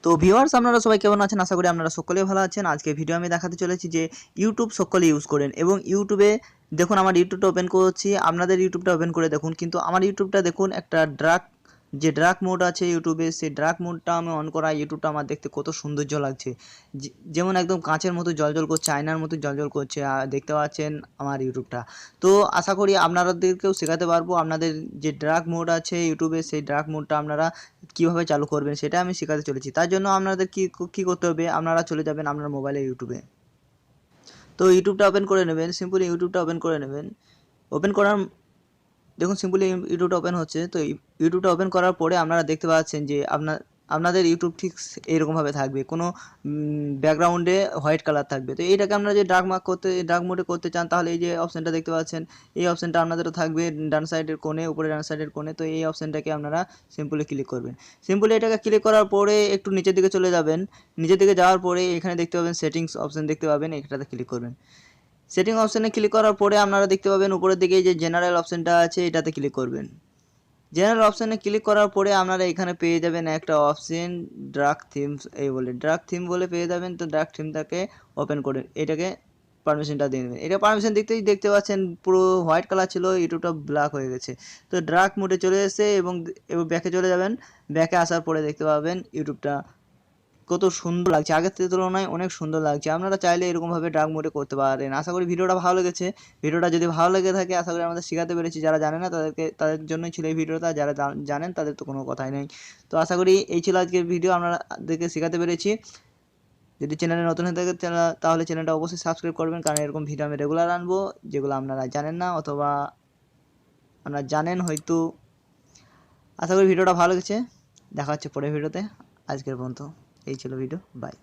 তো ভিউয়ার্স আপনারা সবাই কেমন আছেন? আশা করি আপনারা সকলেই ভালো আছেন। আজকে ভিডিও আমি দেখাতে চলেছি যে ইউটিউব সকলে ইউজ করেন এবং ইউটিউবে দেখুন আমার ইউটিউবটা ওপেন করছি, আপনাদের ইউটিউবটা ওপেন করে দেখুন। কিন্তু আমার ইউটিউবটা দেখুন একটা ডার্ক মোড আছে ইউটিউবে, সেই ডার্ক মোডটা আমি অন করা ইউটিউবটা আমার দেখতে কত সৌন্দর্য লাগছে। যেমন একদম কাঁচের মতো জ্বলজ্বল করছে, আয়নার মতো জ্বলজ্বল করছে, আর দেখতে পাচ্ছেন আমার ইউটিউবটা। তো আশা করি আপনাদেরকেও শেখাতে পারবো আপনাদের যে ডার্ক মোড আছে ইউটিউবে, সেই ডার্ক মোডটা আপনারা কীভাবে চালু করবেন সেটা আমি শেখাতে চলেছি। তার জন্য আপনাদের কী করতে হবে, আপনারা চলে যাবেন আপনার মোবাইলে ইউটিউবে। তো ইউটিউবটা ওপেন করে নেবেন, সিম্পলি ইউটিউবটা ওপেন করে নেবেন। ওপেন করার দেখুন সিম্পলি ইউটিউবটা ওপেন হচ্ছে। তো ইউটিউবটা ওপেন করার পরে আপনারা দেখতে পাচ্ছেন যে আপনাদের ইউটিউব ঠিক এইরকমভাবে থাকবে, কোনো ব্যাকগ্রাউন্ডে হোয়াইট কালার থাকবে। তো এইটাকে আপনারা যে ডার্ক মোডে করতে চান, তাহলে এই যে অপশানটা দেখতে পাচ্ছেন, এই অপশানটা আপনাদেরও থাকবে ডান সাইডের কোণে, উপরে ডান সাইডের কোণে। তো এই অপশানটাকে আপনারা সিম্পলি ক্লিক করবেন। সিম্পলি এটাকে ক্লিক করার পরে একটু নিচের দিকে চলে যাবেন। নিচের দিকে যাওয়ার পরে এখানে দেখতে পাবেন সেটিংস অপশান দেখতে পাবেন, এটাতে ক্লিক করবেন। সেটিং অপশানে ক্লিক করার পরে আপনারা দেখতে পাবেন উপরের দিকে যে জেনারেল অপশানটা আছে, এটাতে ক্লিক করবেন। জেনারেল অপশানে ক্লিক করার পরে আপনারা এখানে পেয়ে যাবেন একটা অপশন ডার্ক থিমস, এই বলে ডার্ক থিম বলে পেয়ে যাবেন। তো ডার্ক থিমটাকে ওপেন করে এটাকে পারমিশনটা দিয়ে দেবেন। এটা পারমিশন দেখতে পাচ্ছেন পুরো হোয়াইট কালার ছিল, ইউটিউবটা ব্ল্যাক হয়ে গেছে। তো ডার্ক মোডে চলে এসেছে এবং ব্যাকে চলে যাবেন। ব্যাকে আসার পরে দেখতে পাবেন ইউটিউবটা কত সুন্দর লাগছে, আগের থেকে তুলনায় অনেক সুন্দর লাগছে। আপনারা চাইলে এরকমভাবে ডার্ক মোডে করতে পারেন। আশা করি ভিডিওটা ভালো লেগেছে। ভিডিওটা যদি ভালো লেগে থাকে, আশা করি আমাদের শেখাতে পেরেছি। যারা জানে না তাদের জন্যই ছিল এই ভিডিওটা, যারা জানেন তাদের তো কোনো কথাই নেই। তো আশা করি এই ছিল আজকের ভিডিও, আপনাদেরকে শেখাতে পেরেছি। যদি চ্যানেলে নতুন হয়ে থাকে তাহলে চ্যানেলটা অবশ্যই সাবস্ক্রাইব করবেন, কারণ এরকম ভিডিও আমি রেগুলার আনবো, যেগুলো আপনারা জানেন না অথবা আপনারা জানেন হয়তো। আশা করি ভিডিওটা ভালো লেগেছে। দেখা হচ্ছে পরের ভিডিওতে। আজকের পর্যন্ত এই ছিল ভিডিও, বাই।